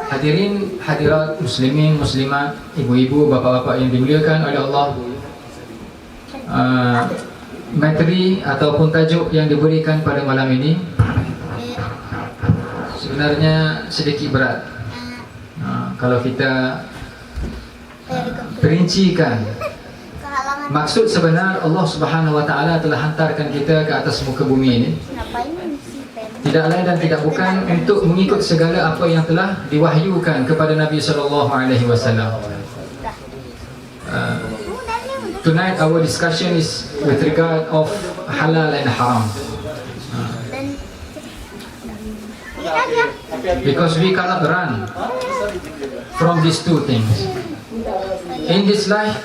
Hadirin hadirat muslimin muslimat, ibu-ibu, bapa-bapa yang dimuliakan oleh Allah, materi ataupun tajuk yang diberikan pada malam ini sebenarnya sedikit berat. Kalau kita perincikan, maksud sebenar Allah Subhanahu Wa Taala telah hantarkan kita ke atas muka bumi ini tidak lain dan tidak bukan untuk mengikut segala apa yang telah diwahyukan kepada Nabi sallallahu alaihi wasallam. Tonight our discussion is with regard of halal and haram. Because we cannot run from these two things. In this life,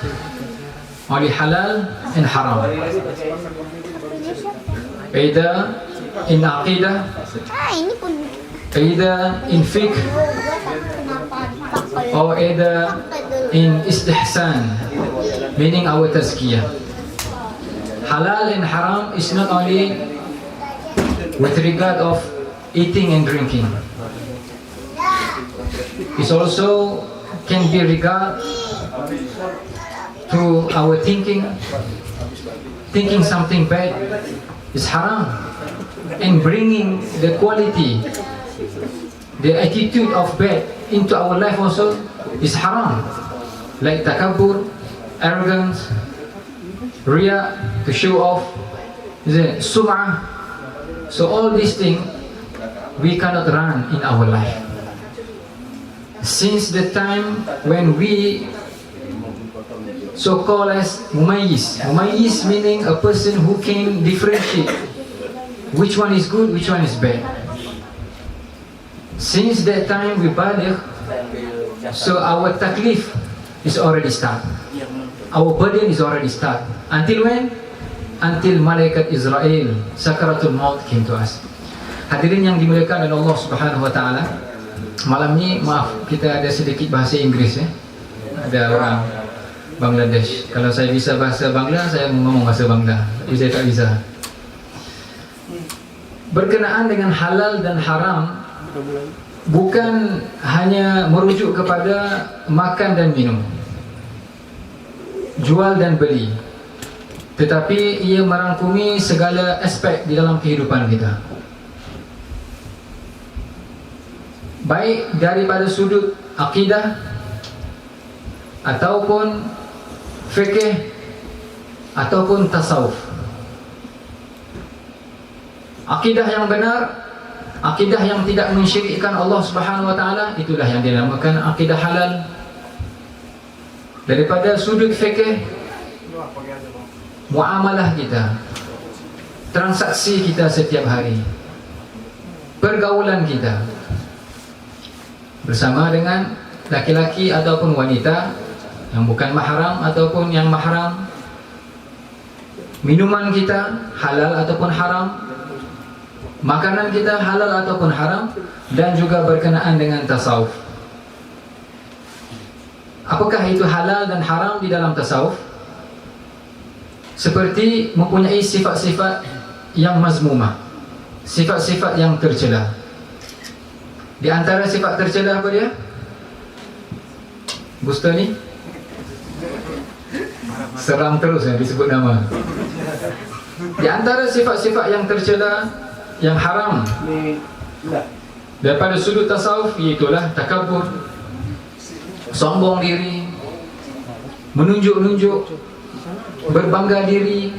only halal and haram. Either in aqidah, either in fiqh, or either in istihsan, meaning our tazkiyah. Halal and haram is not only with regard of eating and drinking. It also can be regard to our thinking something bad is haram, and bringing the quality, the attitude of bad into our life also is haram, like takabbur, arrogance, riya, to show off, sum'ah. So all these things we cannot run in our life. Since the time when we so-called as mumayyiz meaning a person who can differentiate which one is good, which one is bad. Since that time we baligh, so our taklif is already start. Our burden is already start. Until when? Until malaikat Israel, sakaratul maut, came to us. Hadirin yang dimuliakan oleh Allah Subhanahu Wa Taala, malam ni maaf kita ada sedikit bahasa Inggris ya. Ada orang Bangladesh. Kalau saya bisa bahasa Bangla, saya ngomong bahasa Bangla. Tapi saya tak bisa. Berkenaan dengan halal dan haram, bukan hanya merujuk kepada makan dan minum, jual dan beli, tetapi ia merangkumi segala aspek di dalam kehidupan kita, baik daripada sudut akidah ataupun fikih ataupun tasawuf. Akidah yang benar, akidah yang tidak mensyirikkan Allah Subhanahu Wa Taala, itulah yang dinamakan akidah halal. Daripada sudut fikih, muamalah kita, transaksi kita setiap hari, pergaulan kita bersama dengan laki-laki ataupun wanita yang bukan mahram ataupun yang mahram, minuman kita halal ataupun haram, makanan kita halal ataupun haram, dan juga berkenaan dengan tasawuf. Apakah itu halal dan haram di dalam tasawuf? Seperti mempunyai sifat-sifat yang mazmumah, sifat-sifat yang tercela. Di antara sifat tercela apa dia? Bustani? Seram terus ya disebut nama. Di antara sifat-sifat yang tercela, yang haram daripada sudut tasawuf, iaitulah takabbur, sombong diri, menunjuk-nunjuk, berbangga diri.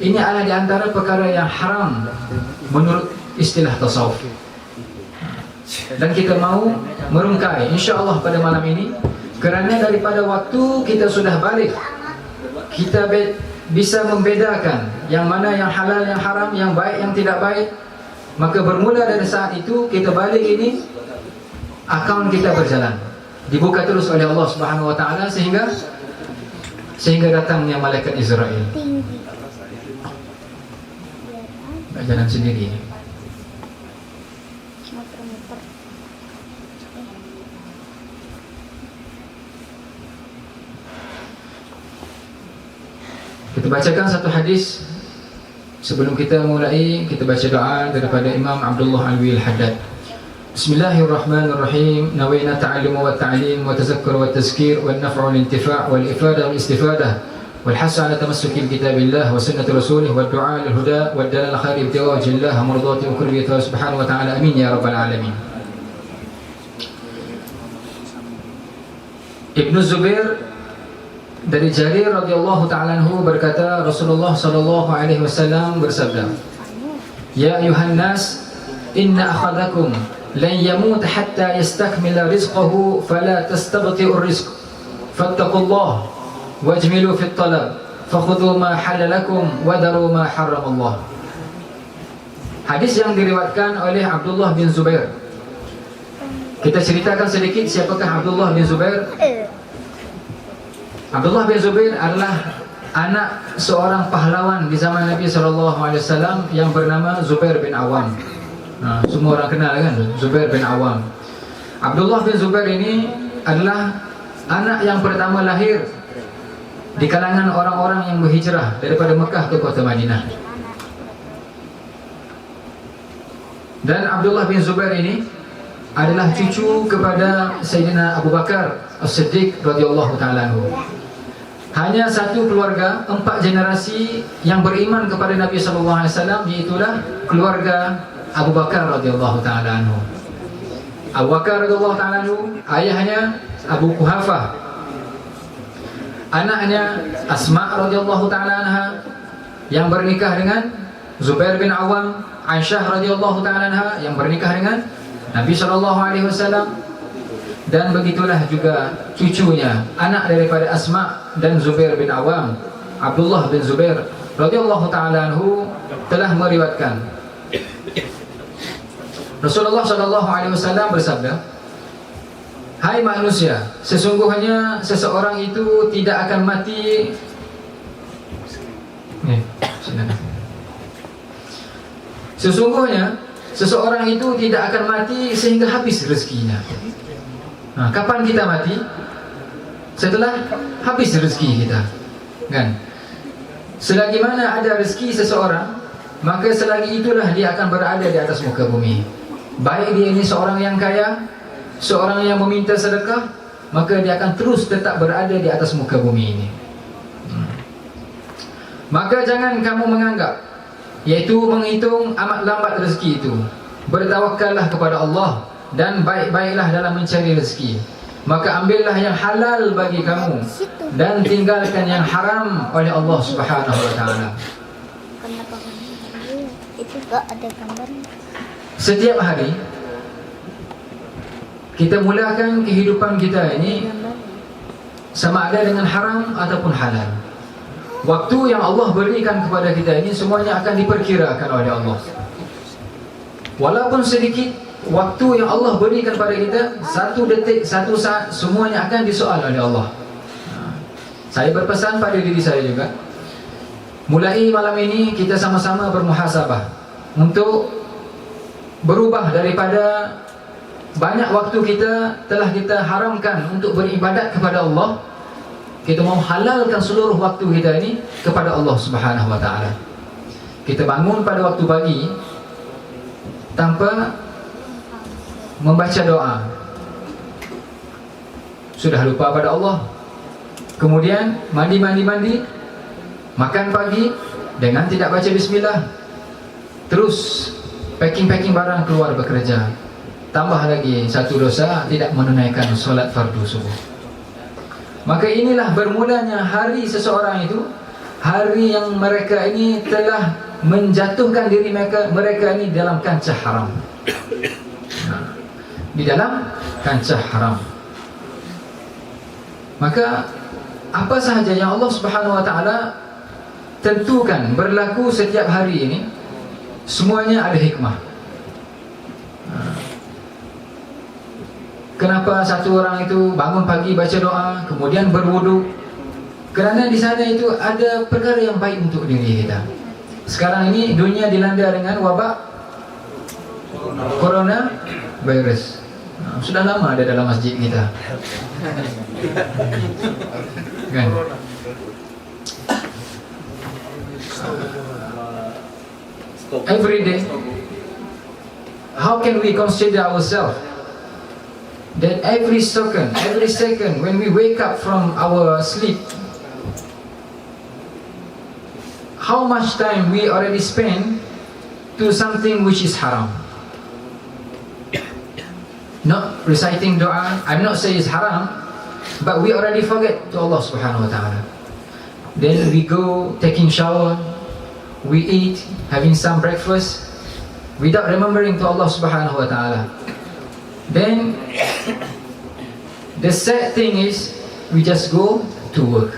Ini adalah di antara perkara yang haram menurut istilah tasawuf. Dan kita mau merungkai insya-Allah pada malam ini, kerana daripada waktu kita sudah balik, kita bisa membedakan yang mana yang halal, yang haram, yang baik, yang tidak baik. Maka bermula dari saat itu kita balik ini, akaun kita berjalan, dibuka terus oleh Allah Subhanahu Wa Taala sehingga datangnya malaikat Israel. Tak jalan sendiri. Kita bacakan satu hadis sebelum kita mulai. Kita baca doa daripada Imam Abdullah Alwi Al-Haddad. Bismillahirrahmanirrahim. Nawayna ta'allum wa ta'lim wa tazakkur wa tazkir wa naf'u wal intifa' wal ifada wal istifadah wal hasa ala tamassuki bi kitabillah wa sunnati rasulih wa du'a lil huda wa dalal khair ibtigha wajhillah mardati wa kulli subhanahu wa ta'ala. Amin ya rabbal alamin. Ibnu Zubair dari Jarir radhiyallahu ta'ala anhu berkata, Rasulullah sallallahu alaihi wasallam bersabda, Ya ayuhan nas, inna akhadakum lan yamut hatta yastakmila rizqahu fala tastabti'ur rizq fattaqullah wajmilu fit talab fakhudhu ma halalakum wadaru ma harramallah. Hadis yang diriwayatkan oleh Abdullah bin Zubair. Kita ceritakan sedikit siapakah Abdullah bin Zubair. Abdullah bin Zubair adalah anak seorang pahlawan di zaman Nabi SAW yang bernama Zubair bin Awam. Semua orang kenal kan, Zubair bin Awam. Abdullah bin Zubair ini adalah anak yang pertama lahir di kalangan orang-orang yang berhijrah daripada Mekah ke kota Madinah. Dan Abdullah bin Zubair ini adalah cucu kepada Sayyidina Abu Bakar As-Siddiq radhiyallahu ta'ala anhu. Hanya satu keluarga, 4 generasi yang beriman kepada Nabi SAW, iaitulah keluarga Abu Bakar radhiyallahu ta'ala anhu. Abu Bakar radhiyallahu ta'ala anhu, ayahnya Abu Quhafah, anaknya Asma radhiyallahu ta'ala anha yang bernikah dengan Zubair bin Awam, Aisyah radhiyallahu ta'ala anha yang bernikah dengan Nabi SAW, dan begitulah juga cucunya, anak daripada Asma dan Zubair bin Awam, Abdullah bin Zubair radhiyallahu ta'ala anhu telah meriwayatkan Rasulullah SAW bersabda, Hai manusia, sesungguhnya seseorang itu tidak akan mati. Sesungguhnya seseorang itu tidak akan mati sehingga habis rezekinya. Kapan kita mati? Setelah habis rezeki kita, kan? Selagi mana ada rezeki seseorang, maka selagi itulah dia akan berada di atas muka bumi. Baik dia ini seorang yang kaya, seorang yang meminta sedekah, maka dia akan terus tetap berada di atas muka bumi ini. Maka jangan kamu menganggap, yaitu menghitung amat lambat rezeki itu. Bertawakallah kepada Allah dan baik-baiklah dalam mencari rezeki. Maka ambillah yang halal bagi kamu dan tinggalkan yang haram oleh Allah Subhanahu wa ta'ala. Itu gak ada gambarnya. Setiap hari kita mulakan kehidupan kita ini sama ada dengan haram ataupun halal. Waktu yang Allah berikan kepada kita ini semuanya akan diperkirakan oleh Allah. Walaupun sedikit waktu yang Allah berikan kepada kita, 1 detik, 1 saat, semuanya akan disoal oleh Allah. Saya berpesan pada diri saya juga, mulai malam ini kita sama-sama bermuhasabah untuk berubah daripada banyak waktu kita haramkan untuk beribadat kepada Allah. Kita mau halalkan seluruh waktu kita ini kepada Allah Subhanahu wa ta'ala. Kita bangun pada waktu pagi tanpa membaca doa, sudah lupa pada Allah. Kemudian mandi, makan pagi dengan tidak baca bismillah. Terus packing barang keluar bekerja. Tambah lagi satu dosa, tidak menunaikan solat fardu subuh. Maka inilah bermulanya hari seseorang itu, hari yang mereka ini telah menjatuhkan diri mereka ini dalam kancah haram. Di dalam kancah haram. Maka apa sahaja yang Allah Subhanahu wa ta'ala tentukan berlaku setiap hari ini, semuanya ada hikmah. Kenapa satu orang itu bangun pagi baca doa, kemudian berwudu? Kerana di sana itu ada perkara yang baik untuk diri kita. Sekarang ini dunia dilanda dengan wabak corona virus. Sudah lama ada dalam masjid kita, kan? every day, how can we consider ourselves that every second when we wake up from our sleep, how much time we already spend to something which is haram? Not reciting dua, I'm not saying it's haram, but we already forget to Allah subhanahu wa ta'ala. Then we go taking shower, we eat, having some breakfast, without remembering to Allah subhanahu wa ta'ala. Then the sad thing is, we just go to work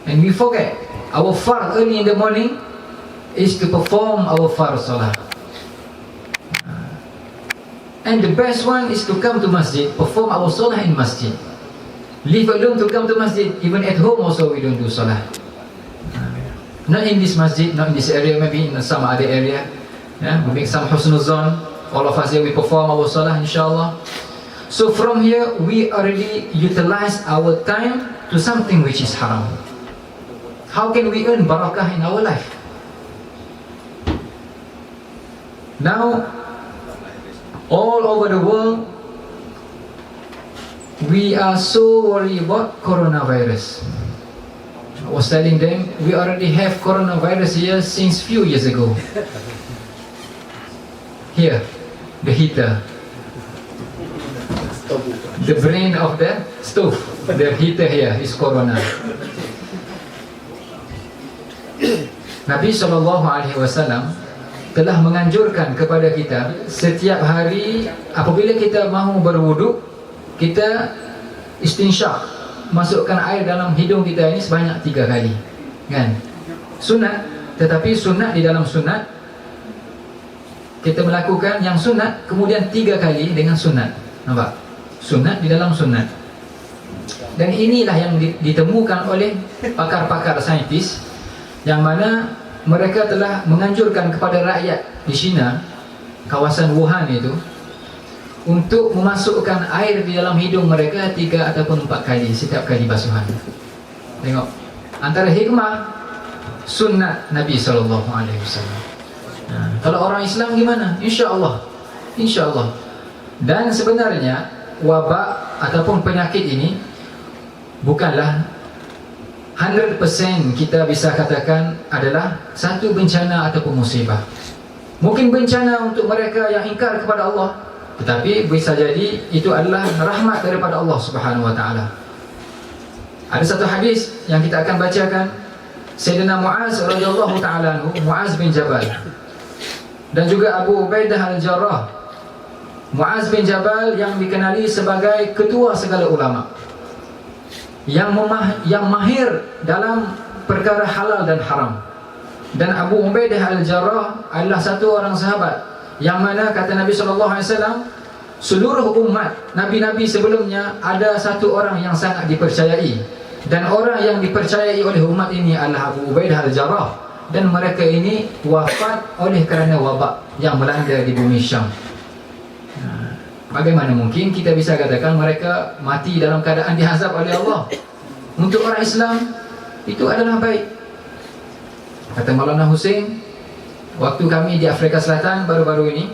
and we forget our fard early in the morning is to perform our fard salah. And the best one is to come to masjid, perform our salah in masjid. Leave alone to come to masjid, even at home also we don't do salah. Not in this masjid, not in this area, maybe in some other area. We make some husnul zon. All of us here, we perform our salah, inshallah. So from here, we already utilize our time to something which is haram. How can we earn barakah in our life? Now, all over the world, we are so worried about coronavirus. I was telling them, we already have coronavirus here since few years ago. Here, the heater, the brain of the stove, the heater here is corona. Nabi SAW telah menganjurkan kepada kita setiap hari apabila kita mahu berwuduk, kita istinsyak, masukkan air dalam hidung kita ini sebanyak 3 kali, kan? Sunat, tetapi sunat di dalam sunat kita melakukan yang sunat kemudian 3 kali dengan sunat. Nampak? Sunat di dalam sunat. Dan inilah yang ditemukan oleh pakar-pakar saintis, yang mana mereka telah menganjurkan kepada rakyat di China, kawasan Wuhan itu, untuk memasukkan air di dalam hidung mereka 3 ataupun 4 kali setiap kali basuhan. Tengok, antara hikmah sunnat Nabi SAW. Kalau orang Islam gimana? InsyaAllah, InsyaAllah. Dan sebenarnya wabak ataupun penyakit ini bukanlah 100% kita bisa katakan adalah satu bencana ataupun musibah. Mungkin bencana untuk mereka yang ingkar kepada Allah, tetapi bisa jadi itu adalah rahmat daripada Allah Subhanahu wa taala. Ada satu hadis yang kita akan bacakan, Sayyidina Muaz radhiyallahu taala anhu, Muaz bin Jabal, dan juga Abu Ubaidah al-Jarrah. Muaz bin Jabal yang dikenali sebagai ketua segala ulama, yang mahir dalam perkara halal dan haram. Dan Abu Ubaidah al-Jarrah adalah satu orang sahabat yang mana kata Nabi SAW, seluruh umat Nabi-Nabi sebelumnya ada satu orang yang sangat dipercayai, dan orang yang dipercayai oleh umat ini adalah Abu Ubaidah al-Jarrah. Dan mereka ini wafat oleh kerana wabak yang melanda di bumi Syam. Bagaimana mungkin kita bisa katakan mereka mati dalam keadaan dihazab oleh Allah? Untuk orang Islam itu adalah baik. Kata Maulana Hussein, waktu kami di Afrika Selatan baru-baru ini,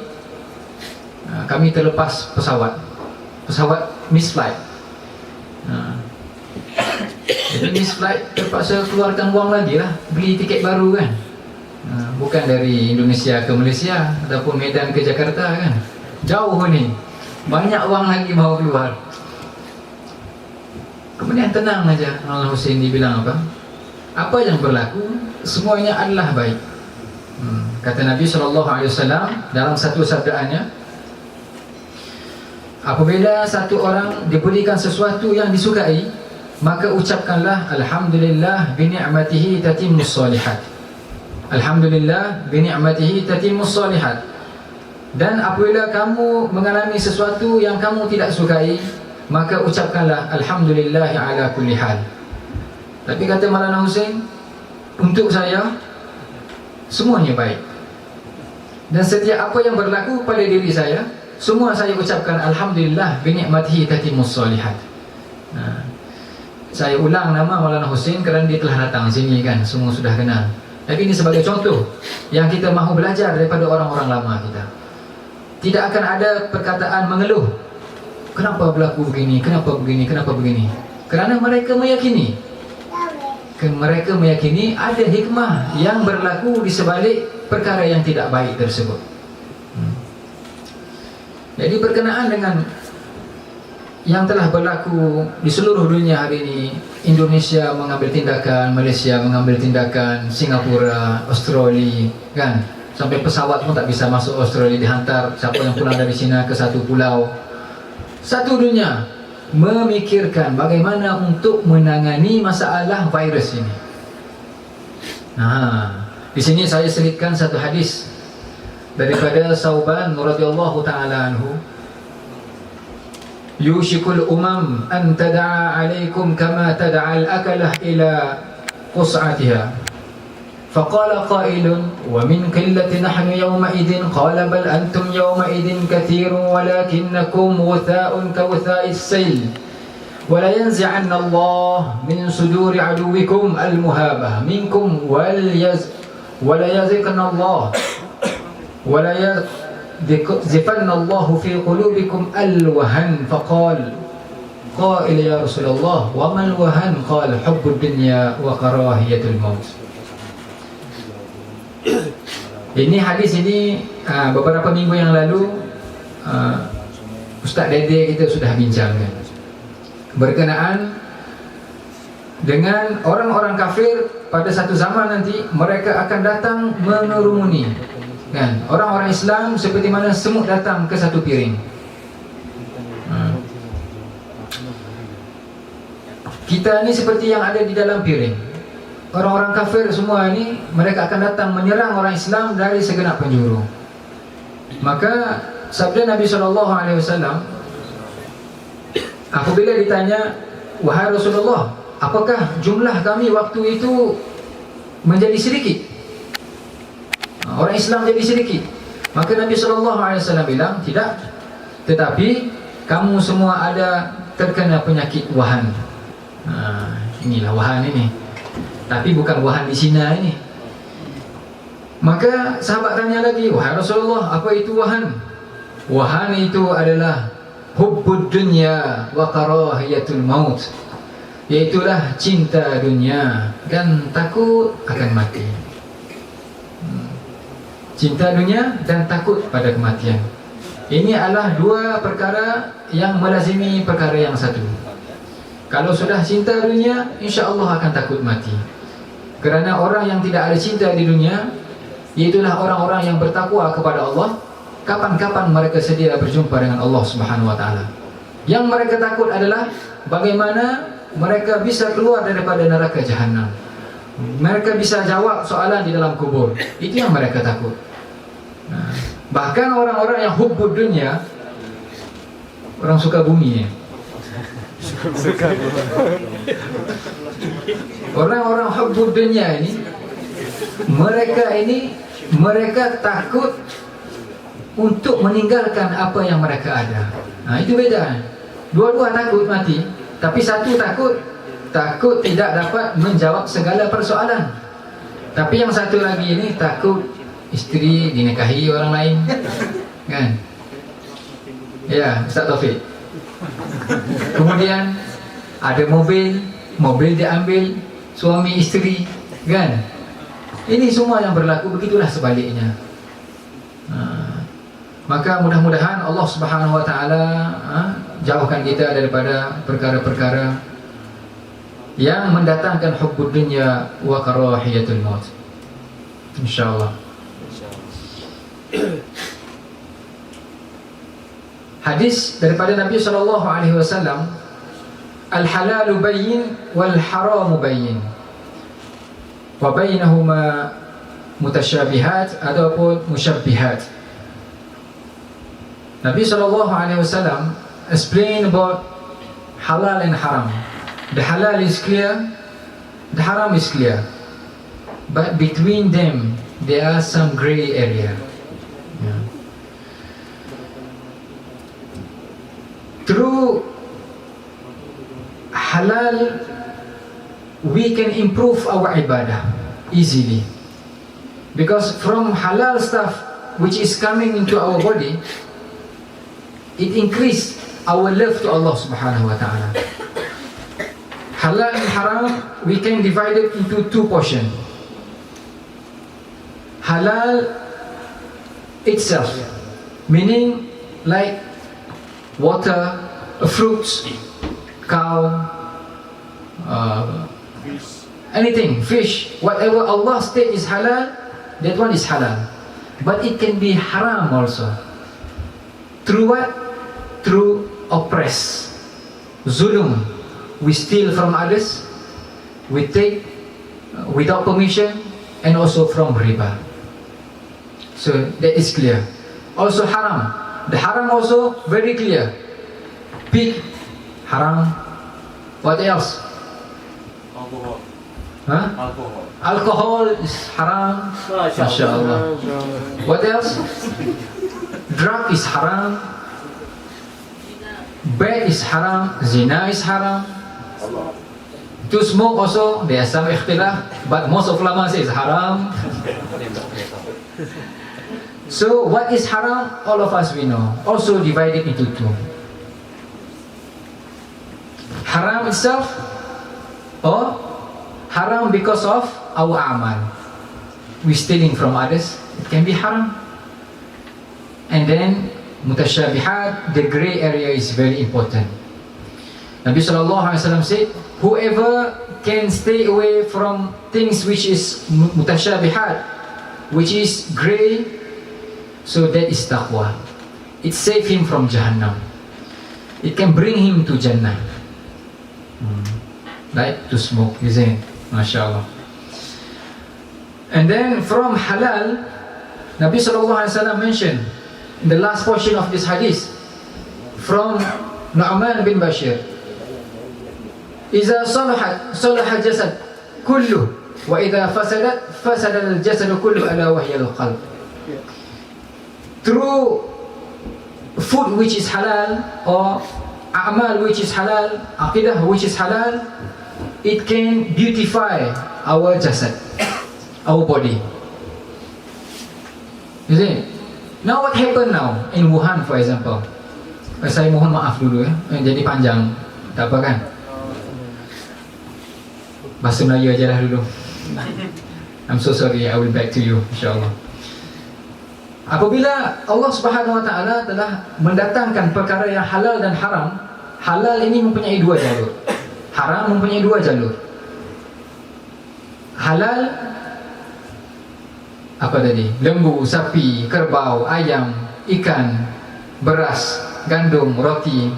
kami terlepas pesawat misflight. Jadi misflight terpaksa keluarkan wang lagi lah, beli tiket baru kan. Bukan dari Indonesia ke Malaysia ataupun Medan ke Jakarta kan, jauh ni, banyak wang lagi mau keluar. Kemudian tenang aja, Maulana Hussein dibilang apa? Apa yang berlaku semuanya adalah baik. Kata Nabi SAW dalam satu sabdaannya, apabila satu orang diberikan sesuatu yang disukai, maka ucapkanlah Alhamdulillah bini'matihi tatimmus solihat. Alhamdulillah bini'matihi tatimmus solihat. Dan apabila kamu mengalami sesuatu yang kamu tidak sukai, maka ucapkanlah Alhamdulillah ala kulli hal. Tapi kata Maulana Hussein, untuk saya semuanya baik, dan setiap apa yang berlaku pada diri saya, semua saya ucapkan Alhamdulillah bini'matihi tatimmus solihat. Saya ulang nama Maulana Hussein kerana dia telah datang sini kan, semua sudah kenal. Tapi ini sebagai contoh yang kita mahu belajar daripada orang-orang lama kita. Tidak akan ada perkataan mengeluh, kenapa berlaku begini, kenapa begini, kenapa begini. Kerana mereka meyakini ada hikmah yang berlaku di sebalik perkara yang tidak baik tersebut. Jadi berkenaan dengan yang telah berlaku di seluruh dunia hari ini, Indonesia mengambil tindakan, Malaysia mengambil tindakan, Singapura, Australia, kan? Sampai pesawat pun tak bisa masuk Australia, dihantar siapa yang pulang dari China ke satu pulau. Satu dunia memikirkan bagaimana untuk menangani masalah virus ini. Di sini saya selitkan satu hadis daripada Sauban radhiyallahu taala anhu. Yushikul umam an tad'a 'alaikum kama tad'a al-akalah ila qus'atiha. Faqala qailun wa min qillati nahnu yawma'idin qala bal antum yawma'idin kathirun walakinnakum wutha'un ka wutha'is sayl. ولا ينزعن الله من صدور عدوكم المهابة منكم ولا يزقن الله ولا يزفن الله في قلوبكم الوهن. فقال قائل يا رسول الله وما الوهن؟ قال حب الدنيا وكراهية الموت. Ini hadis ini beberapa minggu yang lalu Ustaz Dede kita sudah bincangkan berkenaan dengan orang-orang kafir pada satu zaman nanti. Mereka akan datang mengerumuni, kan? Orang-orang Islam seperti mana semut datang ke satu piring. Kita ni seperti yang ada di dalam piring. Orang-orang kafir semua ini, mereka akan datang menyerang orang Islam dari segenap penjuru. Maka sabda Nabi SAW, apabila ditanya, wahai Rasulullah, apakah jumlah kami waktu itu menjadi sedikit? Orang Islam jadi sedikit. Maka Nabi SAW bilang, tidak, tetapi kamu semua ada terkena penyakit wahan. Inilah wahan ini, tapi bukan wahan di Cina ini. Maka sahabat tanya lagi, wahai Rasulullah, apa itu wahan? Wahan itu adalah hubbud dunya wa karahiyatul maut, yaitulah cinta dunia dan takut akan mati. Cinta dunia dan takut pada kematian. Ini adalah dua perkara yang melazimi perkara yang satu. Kalau sudah cinta dunia, insya-Allah akan takut mati. Kerana orang yang tidak ada cinta di dunia, iaitulah orang-orang yang bertakwa kepada Allah, kapan-kapan mereka sedia berjumpa dengan Allah Subhanahu wa taala. Yang mereka takut adalah bagaimana mereka bisa keluar daripada neraka jahanam. Mereka bisa jawab soalan di dalam kubur. Itu yang mereka takut. Bahkan orang-orang yang hubbud dunia, orang suka bumi ya. Orang-orang hubbud dunia ini, mereka takut untuk meninggalkan apa yang mereka ada. Itu beda. Dua-dua takut mati, tapi satu takut tidak dapat menjawab segala persoalan. Tapi yang satu lagi ini takut isteri dinikahi orang lain, kan? Ya, Ustaz Taufik. Kemudian ada mobil diambil suami isteri, kan? Ini semua yang berlaku, begitulah sebaliknya. Maka mudah-mudahan Allah Subhanahu wa taala jauhkan kita daripada perkara-perkara yang mendatangkan hubbud dunya wa karahiyatul maut. Insyaallah. Hadis daripada Nabi sallallahu alaihi wasallam, al-halalu bayyin wal haramu bayyin. Wa bainahuma mutasyabihat ataupun musyabbihat. Nabi SAW explained about halal and haram. The halal is clear, the haram is clear, but between them there are some grey area. Through halal we can improve our ibadah easily. Because from halal stuff which is coming into our body, it increase our love to Allah subhanahu wa ta'ala. Halal and haram, we can divide it into two portions. Halal itself, meaning like water, fruits, cow, anything, fish, whatever Allah state is halal, that one is halal. But it can be haram also. Through what? Through oppress, zulum. We steal from others, we take without permission, and also from riba. So that is clear. Also haram. The haram also very clear. Pig, haram. What else? Alcohol. Huh? Alcohol. Alcohol is haram. MashaAllah. What else? Drug is haram. Bed is haram. Zina is haram. To smoke also, there are some ikhtilaf, but most of ulama say it's haram. So what is haram? All of us we know. Also divided into two. Haram itself, or haram because of our amal. We stealing from others, it can be haram. And then mutasyabihat, the gray area is very important. Nabi sallallahu alaihi wasallam said, whoever can stay away from things which is mutasyabihat, which is gray, so that is taqwa. It save him from Jahannam. It can bring him to Jannah. Like to smoke, isn't it? MashaAllah. And then from halal, Nabi sallallahu alaihi wasallam mentioned in the last portion of this hadith from Nu'man bin Bashir, إذا صلح الجسد كله وإذا فسد الجسد كله ألا وهي القلب. Through food which is halal, or a'mal which is halal, aqidah which is halal, it can beautify our jasad, our body. You see? Now what happened now in Wuhan, for example? Saya mohon maaf dulu ya, jadi panjang, tak apa kan? Bahasa Melayu aja lah dulu. I'm so sorry, I will back to you, insyaAllah. Apabila Allah Subhanahu Wa Taala telah mendatangkan perkara yang halal dan haram, halal ini mempunyai dua jalur, haram mempunyai dua jalur. Halal apa tadi? Lembu, sapi, kerbau, ayam, ikan, beras, gandum, roti,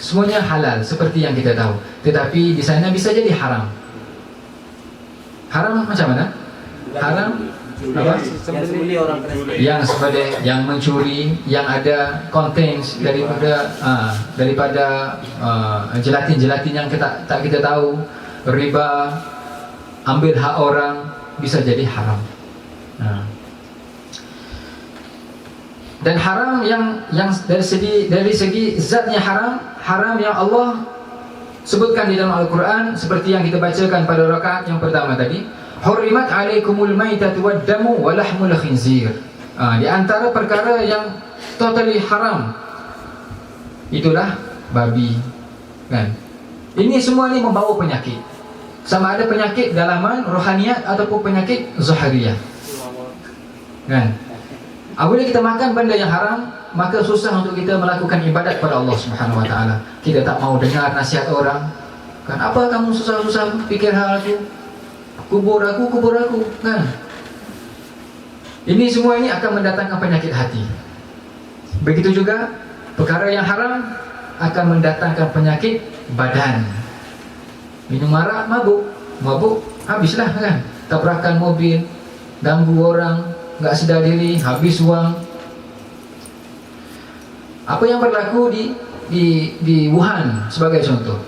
semuanya halal seperti yang kita tahu. Tetapi di sana bisa jadi haram. Haram macam mana? Haram apa? Yang seperti yang mencuri, yang ada contents daripada gelatin yang tak kita tahu, riba, ambil hak orang, bisa jadi haram. Dan haram yang dari segi zatnya haram, haram yang Allah sebutkan di dalam Al-Quran seperti yang kita bacakan pada rakaat yang pertama tadi. Hurrimat alaikumul maitatu waddamu wa lahmul khinzir. Di antara perkara yang totally haram itulah babi, kan? Ini semua ni membawa penyakit. Sama ada penyakit dalaman rohaniat ataupun penyakit zahiriyah. Kan? Apabila kita makan benda yang haram, maka susah untuk kita melakukan ibadat pada Allah Subhanahu Wa Taala. Kita tak mau dengar nasihat orang. Kan, apa kamu susah-susah pikir hal aku? Kubur aku, kan? Ini semua ini akan mendatangkan penyakit hati. Begitu juga perkara yang haram akan mendatangkan penyakit badan. Minum arak, mabuk, habislah, kan? Tabrakan mobil, ganggu orang, enggak sedar diri, habis wang. Apa yang berlaku di Wuhan sebagai contoh?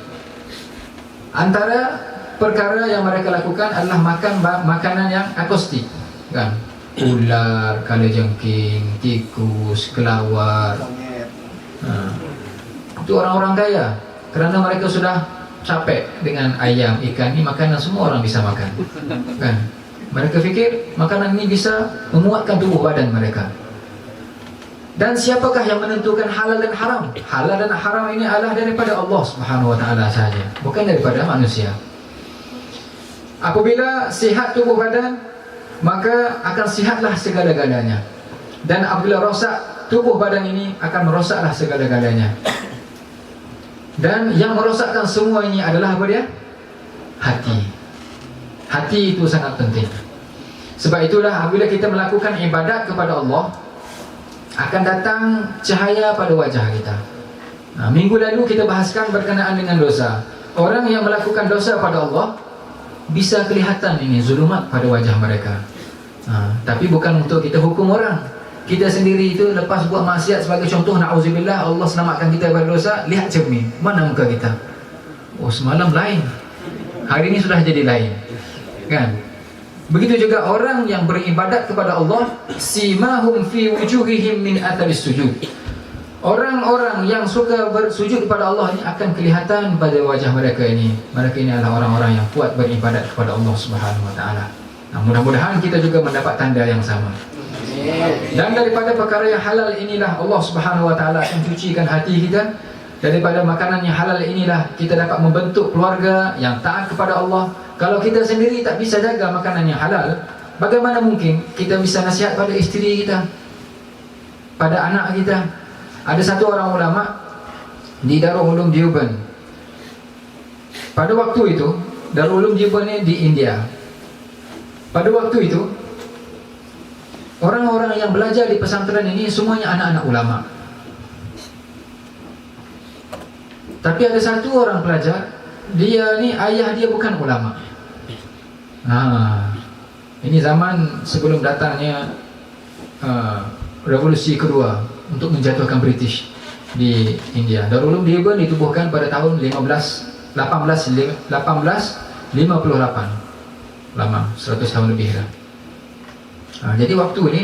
Antara perkara yang mereka lakukan adalah makan makanan yang akustik, kan? Ular, kalajengking, tikus, kelawar. Itu orang-orang kaya, kerana mereka sudah capek dengan ayam, ikan. Ini makanan semua orang bisa makan, kan? Mereka fikir makanan ini bisa menguatkan tubuh badan mereka. Dan siapakah yang menentukan halal dan haram? Halal dan haram ini adalah daripada Allah Subhanahu wa taala saja, bukan daripada manusia. Apabila sihat tubuh badan, maka akan sihatlah segala-galanya. Dan apabila rosak tubuh badan ini, akan merosaklah segala-galanya. Dan yang merosakkan semua ini adalah apa dia? Hati. Hati itu sangat penting. Sebab itulah apabila kita melakukan ibadat kepada Allah, akan datang cahaya pada wajah kita. Minggu lalu kita bahaskan berkenaan dengan dosa. Orang yang melakukan dosa pada Allah, bisa kelihatan ini zulumat pada wajah mereka. Tapi bukan untuk kita hukum orang. Kita sendiri itu lepas buat maksiat, sebagai contoh, na'udzubillah, Allah selamatkan kita dari dosa, lihat cermin, mana muka kita? Oh, semalam lain, hari ini sudah jadi lain, kan? Begitu juga orang yang beribadat kepada Allah, simahum fi wujuhihim min atharis sujud. Orang-orang yang suka bersujud kepada Allah ini akan kelihatan pada wajah mereka ini. Mereka ini adalah orang-orang yang kuat beribadat kepada Allah Subhanahu wa taala. Mudah-mudahan kita juga mendapat tanda yang sama. Dan daripada perkara yang halal inilah Allah Subhanahu wa taala akan cucikan hati kita. Daripada makanan yang halal inilah kita dapat membentuk keluarga yang taat kepada Allah. Kalau kita sendiri tak bisa jaga makanan yang halal, bagaimana mungkin kita bisa nasihat pada isteri kita, pada anak kita? Ada satu orang ulama di Darul Ulum Deoband. Pada waktu itu, Darul Ulum Deoband ini di India. Pada waktu itu, orang-orang yang belajar di pesantren ini semuanya anak-anak ulama. Tapi ada satu orang pelajar, dia ni ayah dia bukan ulama. Ini zaman sebelum datangnya revolusi kedua untuk menjatuhkan British di India. Darul Ulum Deoband ditubuhkan pada tahun 1858. Lama, 100 tahun lebih dah. Jadi waktu ini,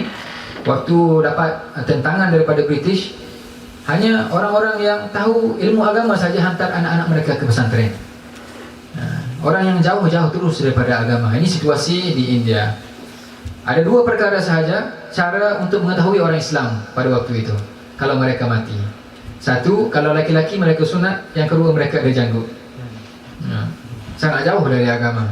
waktu dapat tentangan daripada British, hanya orang-orang yang tahu ilmu agama saja hantar anak-anak mereka ke pesantren. Orang yang jauh-jauh terus daripada agama. Ini situasi di India. Ada dua perkara sahaja cara untuk mengetahui orang Islam pada waktu itu kalau mereka mati. Satu, kalau laki-laki mereka sunat. Yang kedua, mereka ada janggut. Sangat jauh dari agama.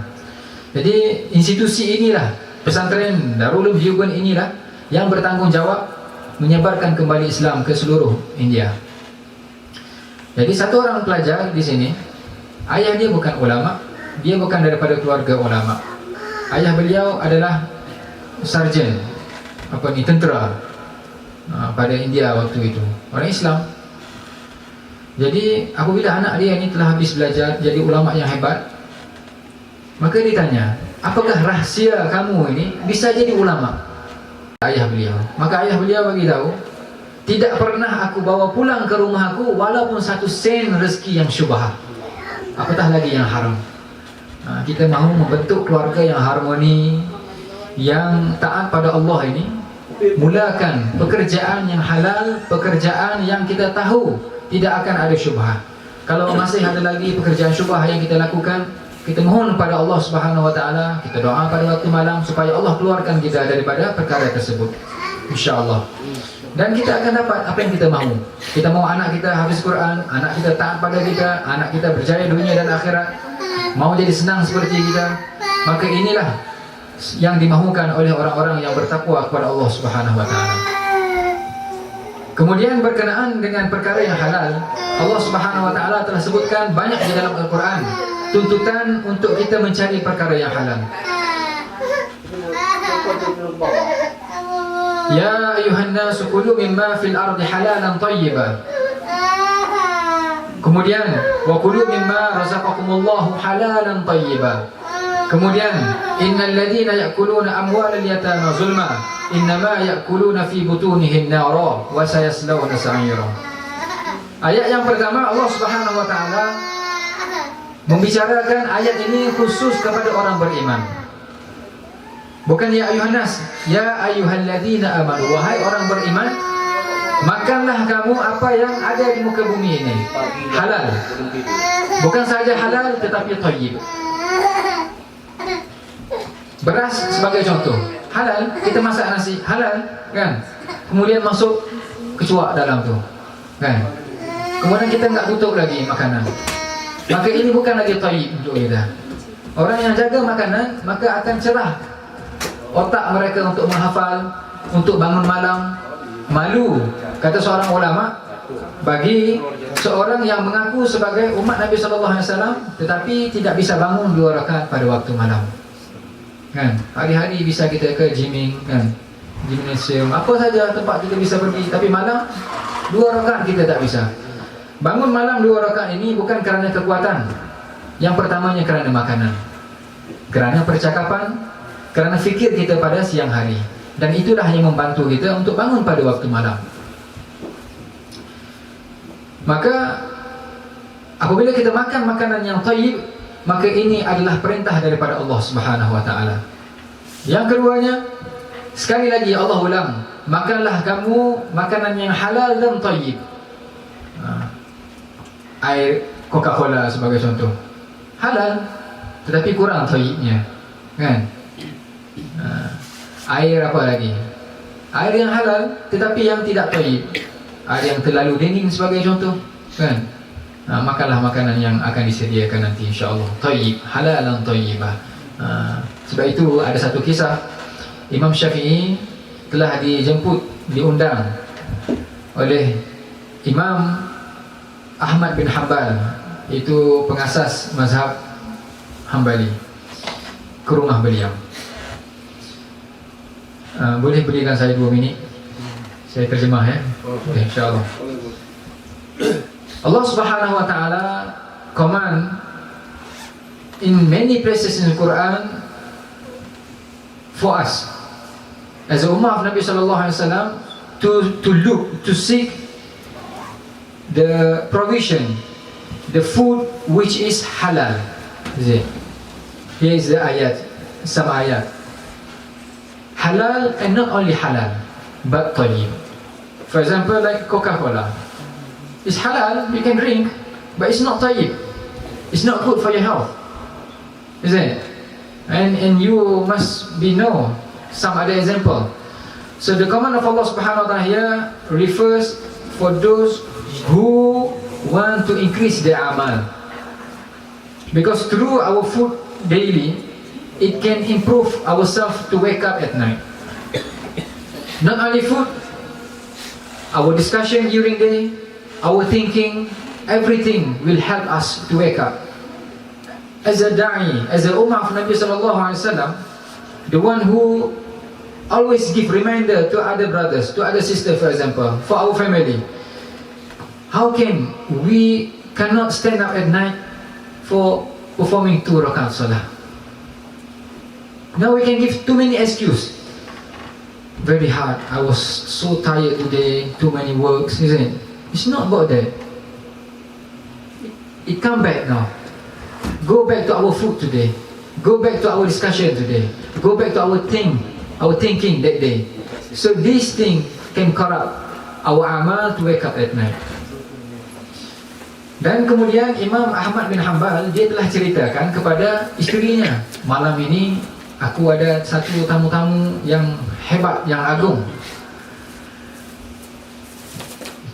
Jadi institusi inilah, pesantren Darul Ulum Deoband inilah yang bertanggungjawab menyebarkan kembali Islam ke seluruh India. Jadi satu orang pelajar di sini, ayah dia bukan ulama, dia bukan daripada keluarga ulama. Ayah beliau adalah sarjan, tentera pada India waktu itu, orang Islam. Jadi apabila anak dia ini telah habis belajar jadi ulama yang hebat, maka ditanya, apakah rahsia kamu ini bisa jadi ulama? Ayah beliau. Maka ayah beliau bagi tahu, tidak pernah aku bawa pulang ke rumahku walaupun 1 sen rezeki yang syubhah, apatah lagi yang haram. Kita mahu membentuk keluarga yang harmoni, yang taat pada Allah ini. Mulakan pekerjaan yang halal, pekerjaan yang kita tahu tidak akan ada syubhah. Kalau masih ada lagi pekerjaan syubhah yang kita lakukan, kita mohon pada Allah Subhanahu wa taala, kita doa pada waktu malam supaya Allah keluarkan kita daripada perkara tersebut, insya-Allah. Dan kita akan dapat apa yang kita mahu. Kita mahu anak kita hafiz Quran, anak kita taat pada kita, anak kita berjaya dunia dan akhirat, mau jadi senang seperti kita. Maka inilah yang dimahukan oleh orang-orang yang bertakwa kepada Allah Subhanahu wa taala. Kemudian berkenaan dengan perkara yang halal, Allah Subhanahu wa taala telah sebutkan banyak di dalam Al-Quran tuntutan untuk kita mencari perkara yang halal. Ya ayuhan nasu kulu mimma fil ardi halalan tayyiban. Kemudian wa kulu mimma razaqakumullahu halalan tayyiban. Kemudian innal ladzina ya'kuluna amwalal yatama zulma innama ya'kuluna fi butunihim nara wa sayaslawna sa'ira. Ayat yang pertama, Allah Subhanahu wa taala membicarakan ayat ini khusus kepada orang beriman. Bukan ya ayuhan nas, ya ayyuhalladzina amanu, wahai orang beriman, makanlah kamu apa yang ada di muka bumi ini, halal. Bukan saja halal tetapi thayyib. Beras sebagai contoh, halal, kita masak nasi, halal, kan? Kemudian masuk kecuak dalam tu, kan? Kemudian kita enggak tutup lagi makanan. Maka ini bukan lagi thayyib untuk kita. Orang yang jaga makanan, maka akan cerah otak mereka untuk menghafal, untuk bangun malam. Malu, kata seorang ulama, bagi seorang yang mengaku sebagai umat Nabi SAW tetapi tidak bisa bangun 2 rakaat pada waktu malam. Kan? Hari-hari bisa kita ke gymming, kan? Gymnasium, apa saja tempat kita bisa pergi, tapi malam 2 rakaat kita tak bisa. Bangun malam 2 rakaat ini bukan kerana kekuatan. Yang pertamanya kerana makanan, kerana percakapan, kerana fikir kita pada siang hari. Dan itulah yang membantu kita untuk bangun pada waktu malam. Maka apabila kita makan makanan yang thayyib, maka ini adalah perintah daripada Allah Subhanahu wa taala. Yang keduanya, sekali lagi Allah ulang, makanlah kamu makanan yang halal dan thayyib. Air Coca-Cola sebagai contoh, halal tetapi kurang thayyibnya, kan? Air apa lagi? Air yang halal tetapi yang tidak thayyib, air yang terlalu dingin sebagai contoh, kan? Makanlah makanan yang akan disediakan nanti insya-Allah, thayyib, halal dan thayyibah. Sebab itu ada satu kisah, Imam Syafi'i telah diundang oleh Imam Ahmad bin Hanbal, itu pengasas mazhab Hambali, ke rumah beliau. Boleh berikan saya 2 minit, saya terjemah ya. Okay, insyaAllah. Allah Subhanahu wa ta'ala command in many places in the Quran for us as a ummah of Nabi sallallahu alaihi wasallam to seek the provision, the food which is halal. Here is the ayat, some ayat. Halal, and not only halal, but tayyib. For example, like Coca-Cola. It's halal, you can drink, but it's not tayyib. It's not good for your health, is it? And you must know some other example. So the command of Allah Subhanahu wa ta'ala here refers for those who want to increase their amal. Because through our food daily, it can improve ourselves to wake up at night. Not only food, our discussion during the day, our thinking, everything will help us to wake up. As a da'i, as a ummah of Nabi sallallahu alaihi wasallam, the one who always give reminder to other brothers, to other sisters, for example, for our family. How can we cannot stand up at night for performing 2 rakaat salah? Now we can give too many excuses. Very hard, I was so tired today, too many works, isn't it? It's not about that. It come back now. Go back to our food today. Go back to our discussion today. Go back to our thinking that day. So this thing can corrupt our amal to wake up at night. Dan kemudian Imam Ahmad bin Hanbal, dia telah ceritakan kepada isterinya, malam ini aku ada satu tamu-tamu yang hebat, yang agung,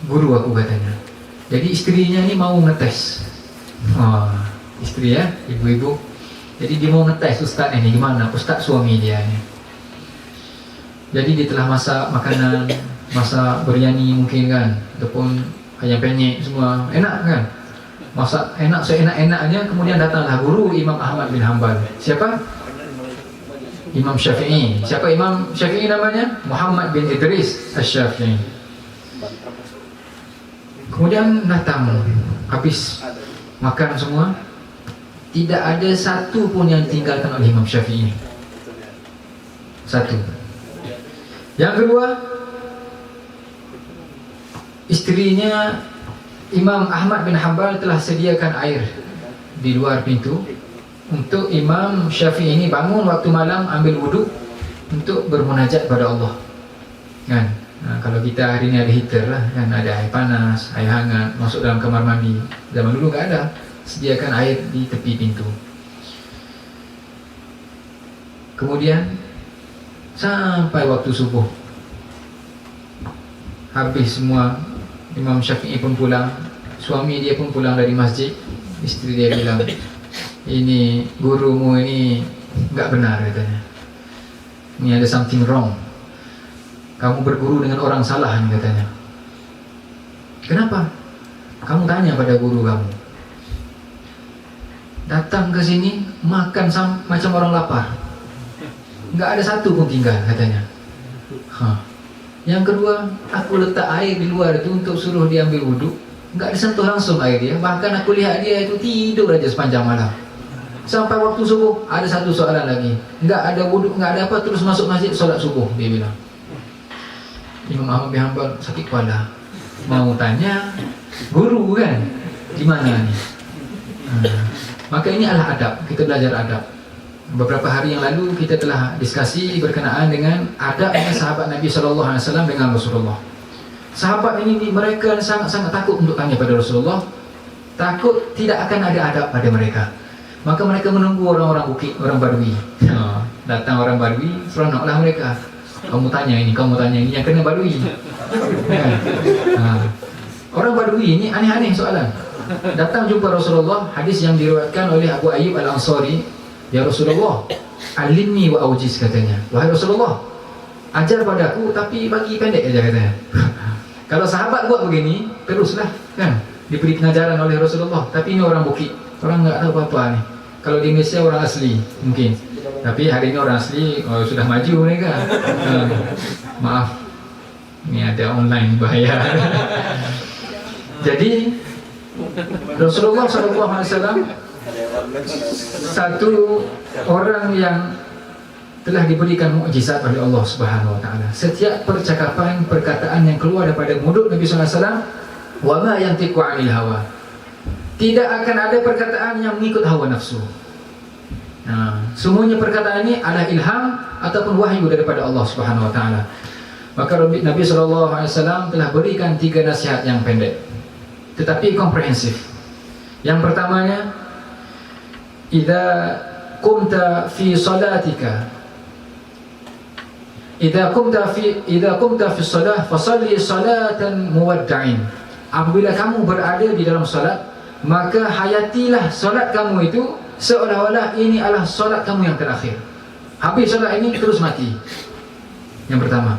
guru aku katanya. Jadi isterinya ni mau ngetes. Isteri ya, ibu-ibu. Jadi dia mau ngetes ustaz ini gimana, ustaz suami dia ni. Jadi dia telah masak makanan, masak biryani mungkin kan, ataupun ayam penyet semua, enak kan. Masak enak, seenak-enaknya. Kemudian datanglah guru Imam Ahmad bin Hanbal. Siapa? Imam Syafi'i. Siapa Imam Syafi'i namanya? Muhammad bin Idris Asy-Syafi'i. Kemudian datang, habis makan semua, tidak ada satu pun yang tinggalkan oleh Imam Syafi'i. Satu. Yang kedua, isterinya Imam Ahmad bin Hanbal telah sediakan air di luar pintu untuk Imam Syafi'i ini bangun waktu malam, ambil wuduk untuk bermunajat pada Allah, kan? Kalau kita hari ini ada heater lah, kan, ada air panas, air hangat, masuk dalam kamar mandi. Zaman dulu tak ada, sediakan air di tepi pintu. Kemudian sampai waktu subuh, habis semua. Imam Syafi'i pun pulang, suami dia pun pulang dari masjid. Isteri dia bilang, ini gurumu ini enggak benar katanya. Ini ada something wrong. Kamu berguru dengan orang salah katanya. Kenapa? Kamu tanya pada guru kamu. Datang ke sini makan macam orang lapar. Enggak ada satu pun tinggal katanya. Yang kedua, aku letak air di luar itu untuk suruh dia ambil wudhu, enggak disentuh langsung air dia. Bahkan aku lihat dia itu tidur aja sepanjang malam. Sampai waktu subuh ada satu soalan lagi, enggak ada wudhu, enggak ada apa, terus masuk masjid solat subuh. Dia bilang, Imam Ahmad bin Hanbal sakit kepala, mau tanya guru kan, gimana nih? Maka ini adalah adab, kita belajar adab. Beberapa hari yang lalu kita telah diskusi berkenaan dengan adabnya sahabat Nabi SAW dengan Rasulullah. Sahabat ini mereka sangat-sangat takut untuk tanya pada Rasulullah, takut tidak akan ada adab pada mereka. Maka mereka menunggu orang-orang bukit, orang Badui. Datang orang Badui, seronoklah mereka. Kamu tanya ini, yang kena Badui. Orang Badui ini aneh-aneh soalan. Datang jumpa Rasulullah, hadis yang diriwayatkan oleh Abu Ayyub Al-Ansari. Ya Rasulullah, alimni wa aujiz katanya. Wahai Rasulullah, ajar padaku tapi bagi pendek aja katanya. Kalau sahabat buat begini, teruslah kan diberi pengajaran oleh Rasulullah. Tapi ini orang bukit, orang nggak tahu apa-apa nih. Kalau di Indonesia orang asli mungkin, tapi hari ini orang asli sudah maju mereka. Maaf, ini ada online bahaya. Jadi Rasulullah SAW satu orang yang telah diberikan mukjizat oleh Allah Subhanahu wa taala. Setiap percakapan, perkataan yang keluar daripada mulut Nabi sallallahu alaihi wasallam, wa ma yantiqu 'anil hawa. Tidak akan ada perkataan yang mengikut hawa nafsu. Semuanya perkataan ini adalah ilham ataupun wahyu daripada Allah Subhanahu wa taala. Maka Nabi sallallahu alaihi wasallam telah berikan 3 nasihat yang pendek tetapi komprehensif. Yang pertamanya, idza qumta fi salatika idza qumta fi salah fasalli salatan muwadda'in. Apabila kamu berada di dalam salat, maka hayatilah salat kamu itu seolah-olah ini adalah salat kamu yang terakhir. Habis salat ini terus mati. Yang pertama.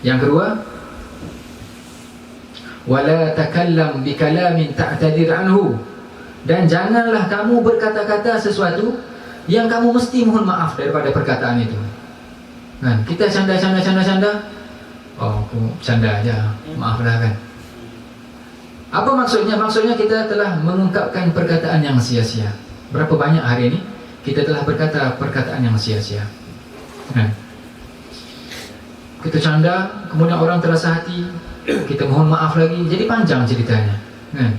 Yang kedua, wala takallam bikalamin ta'tadir anhu. Dan janganlah kamu berkata-kata sesuatu yang kamu mesti mohon maaf daripada perkataan itu. Kan, kita canda. Oh, aku canda aja, maaflah kan. Apa maksudnya? Maksudnya kita telah mengungkapkan perkataan yang sia-sia. Berapa banyak hari ini kita telah berkata perkataan yang sia-sia. Kan? Kita canda, kemudian orang terasa hati, kita mohon maaf lagi, jadi panjang ceritanya. Kan?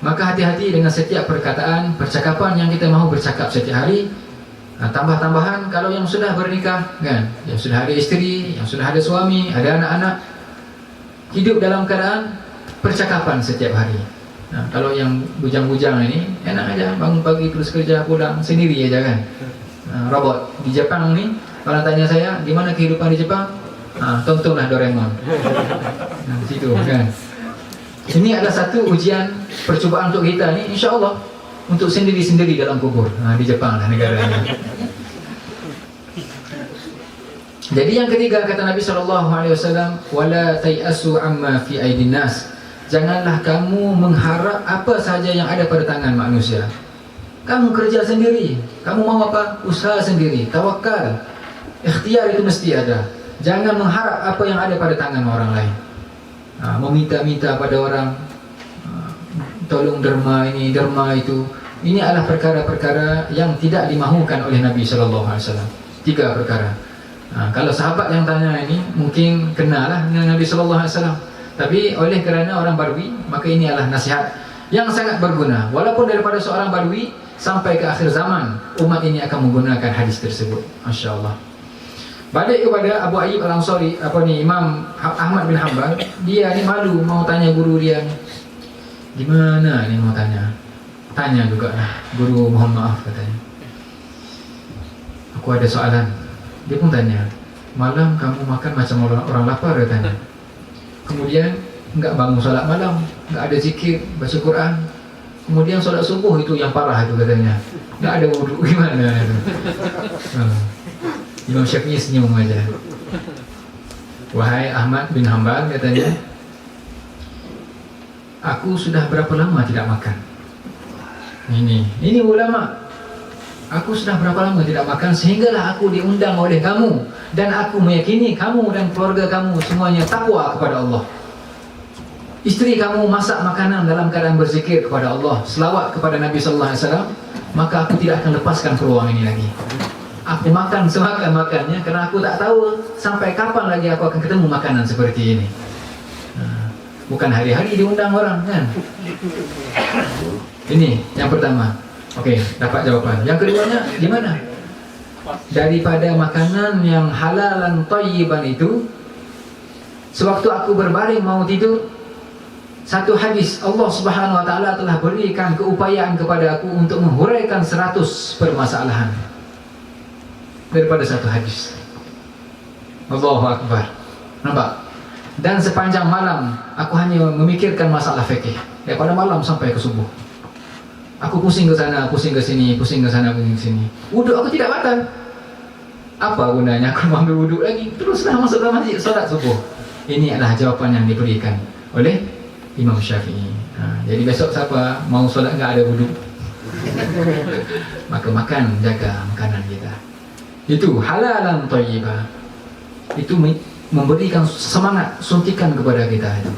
Maka hati-hati dengan setiap perkataan, percakapan yang kita mahu bercakap setiap hari. Tambah-tambahan kalau yang sudah bernikah, kan, yang sudah ada isteri, yang sudah ada suami, ada anak-anak, hidup dalam keadaan percakapan setiap hari. Kalau yang bujang-bujang ini enak aja, bangun pagi terus kerja, pulang sendiri aja kan. Robot di Jepang nih, kalau tanya saya gimana kehidupan di Jepang, tontonlah Doraemon. Di situ kan. Ini adalah satu ujian percubaan untuk kita ni, insya Allah untuk sendiri-sendiri dalam kubur. Di Jepang lah negaranya. Jadi yang ketiga kata Nabi SAW, wala tayasu amma fi aidin nas. Janganlah kamu mengharap apa saja yang ada pada tangan manusia. Kamu kerja sendiri, kamu mau apa? Usaha sendiri, tawakal. Ikhtiar itu mesti ada. Jangan mengharap apa yang ada pada tangan orang lain. Meminta-minta pada orang, tolong derma ini, derma itu. Ini adalah perkara-perkara yang tidak dimahukan oleh Nabi SAW. 3 perkara. Kalau sahabat yang tanya ini mungkin kenalah dengan Nabi SAW. Tapi oleh kerana orang Badui, maka ini adalah nasihat yang sangat berguna. Walaupun daripada seorang Badui sampai ke akhir zaman, umat ini akan menggunakan hadis tersebut. Masya Allah. Balik kepada Abu Ayyub Al-Ansari, Imam Ahmad bin Hanbal, dia ni malu mau tanya guru dia ni. Gimana ni mau tanya? Tanya juga lah, guru mohon maaf katanya. Aku ada soalan. Dia pun tanya, malam kamu makan macam orang lapar, dia tanya. Kemudian enggak bangun solat malam, enggak ada zikir, baca Quran. Kemudian solat subuh itu yang parah itu katanya. Enggak ada wuduk, gimana itu? Imam Syafi'i senyum aja. Wahai Ahmad bin Hanbal, katanya, aku sudah berapa lama tidak makan? Ini ulama. Aku sudah berapa lama tidak makan sehinggalah aku diundang oleh kamu, dan aku meyakini kamu dan keluarga kamu semuanya takwa kepada Allah. Istri kamu masak makanan dalam keadaan berzikir kepada Allah, selawat kepada Nabi sallallahu alaihi wasallam, maka aku tidak akan lepaskan peluang ini lagi. Aku makan semakan-makannya kerana aku tak tahu sampai kapan lagi aku akan ketemu makanan seperti ini. Bukan hari-hari diundang orang, kan? Ini yang pertama. Okey, dapat jawapan. Yang keduanya gimana? Daripada makanan yang halalan thayyiban itu, sewaktu aku berbaring mau tidur, satu hadis Allah Subhanahu wa taala telah berikan keupayaan kepada aku untuk menghuraikan 100 permasalahan daripada satu hadis. Allahu Akbar. Nampak? Dan sepanjang malam aku hanya memikirkan masalah fikih daripada malam sampai ke subuh. Aku pusing ke sana, pusing ke sini, pusing ke sana, pusing ke sini. Wuduk aku tidak batal. Apa gunanya aku ambil wuduk lagi? Teruslah masuk dalam masjid solat subuh. Ini adalah jawapan yang diberikan oleh Imam Syafi'i. Jadi besok siapa mau solat enggak ada wuduk, maka makan, jaga makanan kita. Itu halalan thayyibah. Itu memberikan semangat, suntikan kepada kita itu.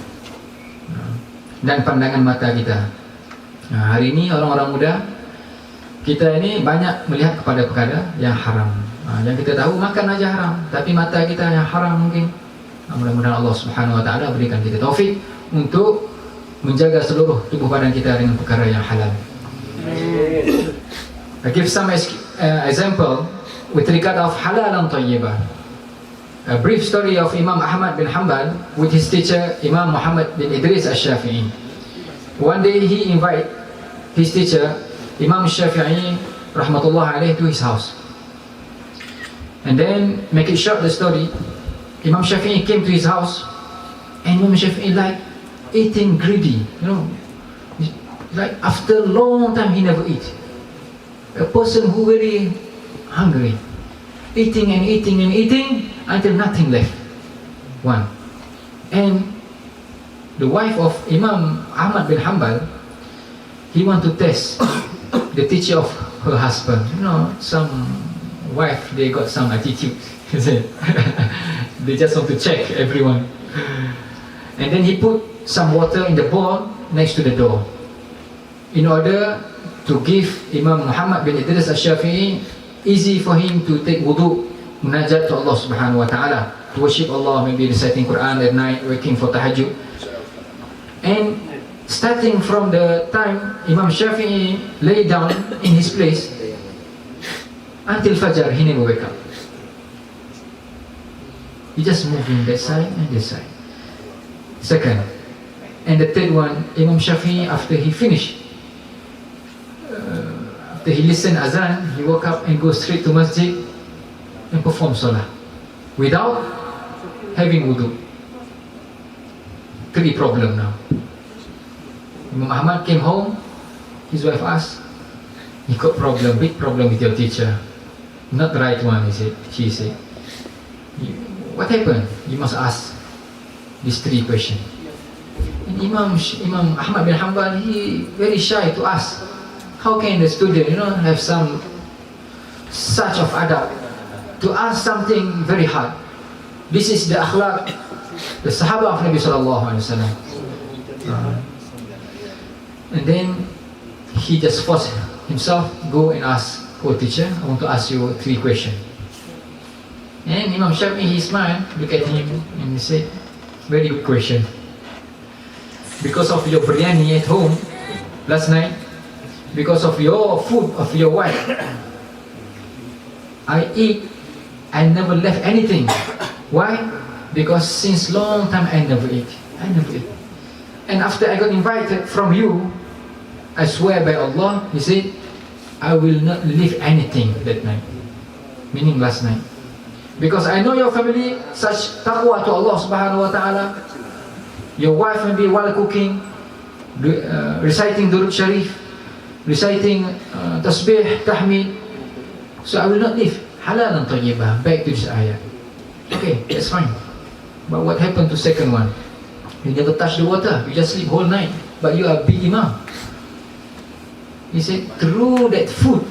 Dan pandangan mata kita. Hari ini orang-orang muda kita ini banyak melihat kepada perkara yang haram. Yang kita tahu makan aja haram, tapi mata kita yang haram mungkin. Mudah-mudahan Allah Subhanahu wa taala berikan kita taufik untuk menjaga seluruh tubuh badan kita dengan perkara yang halal. I give some example with regard of halal and thayyibah. A brief story of Imam Ahmad bin Hanbal with his teacher Imam Muhammad bin Idris al-Shafi'i. One day he invited his teacher Imam Shafi'i rahmatullah alaih to his house. And then, make it short the story, Imam Shafi'i came to his house, and Imam Shafi'i like eating greedy, like after a long time he never eat. A person who very hungry, eating and eating and eating until nothing left. One. And the wife of Imam Ahmad bin Hanbal, he want to test the teacher of her husband. Some wife, they got some attitude. They just want to check everyone. And then he put some water in the bowl next to the door, in order to give Imam Muhammad bin Idris al-Shafi'i easy for him to take wudu, munajat to Allah Subhanahu wa ta'ala, to worship Allah, maybe reciting Quran at night, waking for tahajjud. And starting from the time Imam Shafi'i lay down in his place until Fajr, he never wake up. He just moving that side and this side. Second. And the third one, Imam Shafi'i, after he finished, after he listened azan, he woke up and go straight to masjid and perform salah without having wudu. 3 problem now. Imam Ahmad came home, his wife asked, "You got problem, big problem with your teacher. Not the right one," she said. "What happened? You must ask these 3 questions." And Imam Ahmad bin Hanbal, he very shy to ask. How can the student, have some such of adab to ask something very hard? This is the akhlaq, the Sahaba of Nabi sallallahu alaihi wasallam. And then he just forced himself, go and ask, "Oh teacher, I want to ask you 3 questions." And Imam Shafi'i, he smiled, look at him, and he said, "Very good question. Because of your biryani at home last night, because of your food of your wife, I never left anything. Why? Because since long time I never eat. And after I got invited from you, I swear by Allah," he said, "I will not leave anything that night." meaning last night. Because I know your family such taqwa to Allah subhanahu wa ta'ala. Your wife may be while cooking, reciting Durud Sharif, reciting tasbih, tahmid. So I will not leave. Halalan tayyibah. Back to this ayat. Okay, that's fine. But what happened to second one? You never touch the water. You just sleep whole night. But you are a big imam. He said, through that food,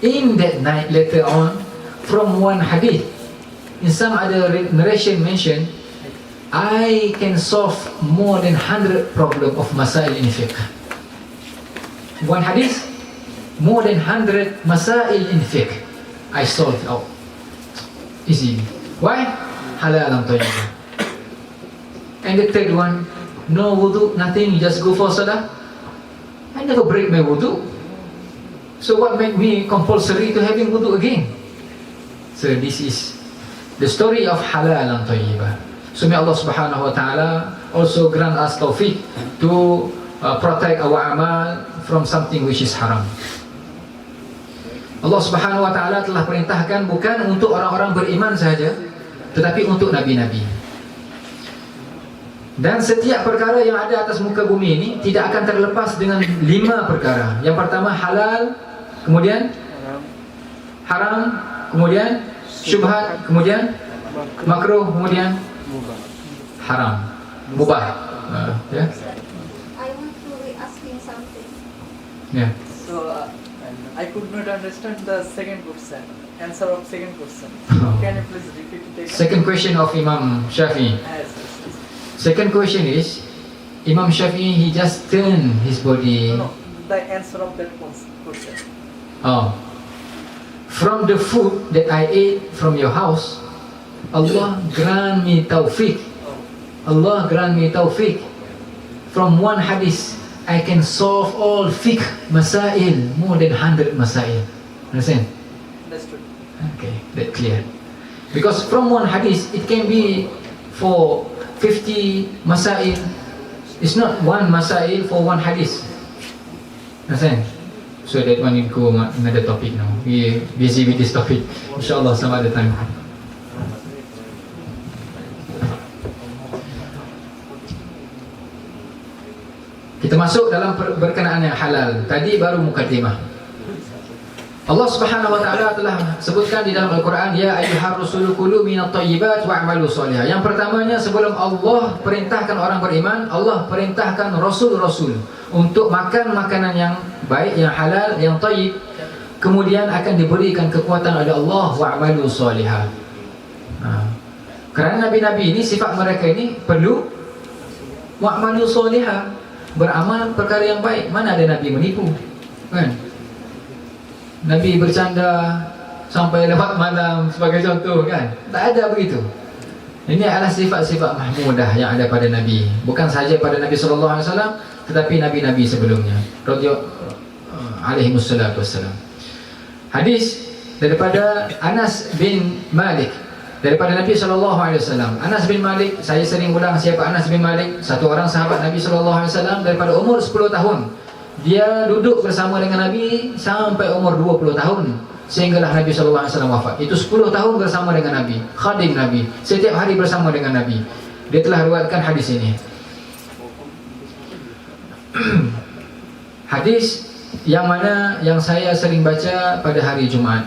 in that night later on, from one hadith, in some other narration mentioned, I can solve more than 100 problem of masail in fiqh. One hadith, more than 100 masail in fiqh, I solved out easily. Why? Halalan tayyibah. And the third one, no wudu, nothing, you just go for salah. I never break my wudu. So what made me compulsory to having wudu again? So this is the story of halalan tayyibah. So may Allah subhanahu wa ta'ala also grant us taufiq to protect our amal from something which is haram. Allah subhanahu wa ta'ala telah perintahkan bukan untuk orang-orang beriman sahaja, tetapi untuk nabi-nabi. Dan setiap perkara yang ada atas muka bumi ini tidak akan terlepas dengan 5 perkara. Yang pertama halal, kemudian haram, kemudian syubhat, kemudian makruh, kemudian haram, mubah. Ya. I want to be asking something. Ya. So I could not understand the second question. Answer of second question. Can you please repeat it again? Second question of Imam Shafi'i. Yes. Second question is, Imam Shafi'i, he just turned his body. No, the answer of that question. Oh, from the food that I ate from your house, Allah grant me tawfiq. Allah grant me tawfiq. From one hadith, I can solve all fiqh masail, more than 100 masail. Understand? Understood. Okay, that clear. Because from one hadith, it can be for 50 masail. It's not one masail for one hadith. Understand? So that one will go another topic now. We busy with this topic. InsyaAllah some other time. Kita masuk dalam berkenaan yang halal. Tadi baru mukaddimah. Allah Subhanahu wa taala telah sebutkan di dalam Al-Quran, ya ayyuhar rusulu kulu minat thayyibat wa'malu shalihah. Yang pertamanya, sebelum Allah perintahkan orang beriman, Allah perintahkan rasul-rasul untuk makan makanan yang baik, yang halal, yang thayyib. Kemudian akan diberikan kekuatan oleh Allah, wa'malu shalihah. Kerana nabi-nabi ini, sifat mereka ini perlu wa'malu shalihah, beramal perkara yang baik. Mana ada nabi menipu, kan? Nabi bercanda sampai lewat malam sebagai contoh, kan? Tak ada begitu. Ini adalah sifat-sifat mahmudah yang ada pada Nabi. Bukan sahaja pada Nabi SAW, tetapi Nabi-Nabi sebelumnya, alaihimussalatu wassalam. Hadis daripada Anas bin Malik, daripada Nabi SAW. Anas bin Malik, saya sering ulang siapa Anas bin Malik. Satu orang sahabat Nabi SAW daripada umur 10 tahun. Dia duduk bersama dengan Nabi sampai umur 20 tahun, sehinggalah Nabi SAW wafat. Itu 10 tahun bersama dengan Nabi, khadim Nabi, setiap hari bersama dengan Nabi. Dia telah riwayatkan hadis ini. Hadis yang mana yang saya sering baca pada hari Jumaat.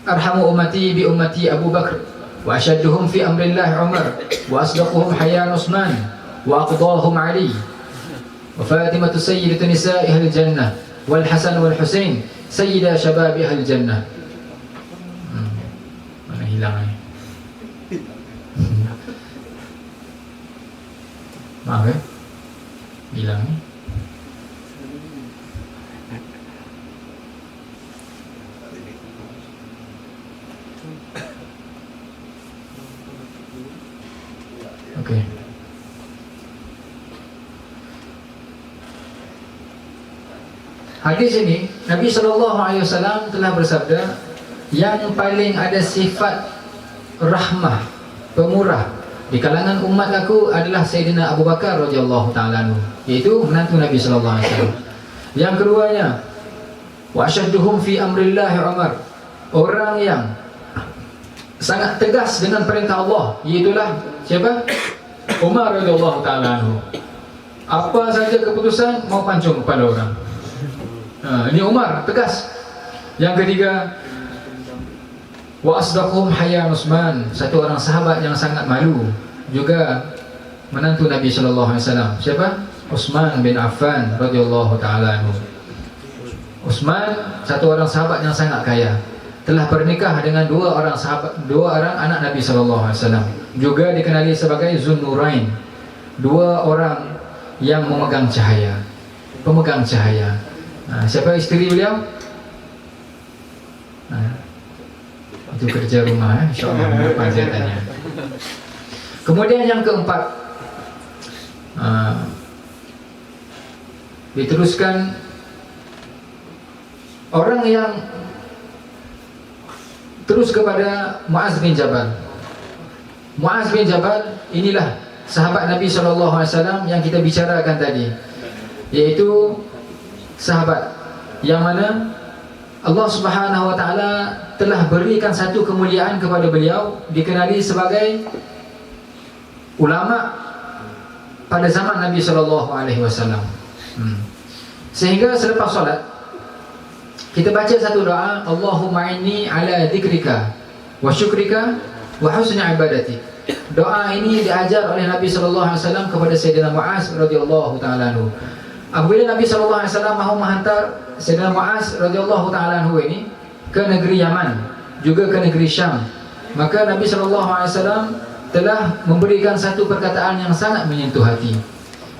Arhamu ummati bi ummati Abu Bakr, wa ashadduhum fi amrillah Umar, wa asdaquhum hayan Utsman, وأقضاهم علي وفاطمة سيدة نساء أهل الجنة والحسن والحسين سيدا شباب أهل الجنة. Mana hilang ni? Maaf ya, hilang ni. Okay. Hadis ini, Nabi SAW telah bersabda, yang paling ada sifat rahmah, pemurah di kalangan umat aku adalah Sayyidina Abu Bakar radhiyallahu ta'ala anhu, iaitu menantu Nabi SAW. Yang keduanya, wa ashadduhum fi amrillahi Umar, orang yang sangat tegas dengan perintah Allah, iaitulah siapa? Umar radhiyallahu taala anhu. Apa saja keputusan mau pancung kepada orang. Ini Umar tegas. Yang ketiga, wa asdaquhum hayyan Utsman, satu orang sahabat yang sangat malu, juga menantu Nabi sallallahu alaihi wasallam. Siapa? Utsman bin Affan radhiyallahu taala anhu. Utsman satu orang sahabat yang sangat kaya, telah bernikah dengan dua orang anak Nabi sallallahu alaihi wasallam. Juga dikenali sebagai Zunnurain, dua orang yang memegang cahaya, pemegang cahaya. Siapa isteri beliau? Itu kerja rumah, insyaallah panjatannya. Kemudian yang keempat, diteruskan orang yang terus kepada Muaz bin Jabal. Muaz bin Jabal inilah sahabat Nabi SAW yang kita bicarakan tadi, yaitu sahabat yang mana Allah Subhanahu Wa Taala telah berikan satu kemuliaan kepada beliau, dikenali sebagai ulama pada zaman Nabi SAW. Sehingga selepas solat kita baca satu doa, Allahumma inni ala dzikrika wa syukrika wa husni ibadati. Doa ini diajar oleh Nabi SAW kepada Sayyidina Muaz radhiyallahu taala anhu. Apabila Nabi SAW mahu menghantar Sayyidina Muaz radhiyallahu taala anhu ini ke negeri Yaman, juga ke negeri Syam, maka Nabi SAW telah memberikan satu perkataan yang sangat menyentuh hati.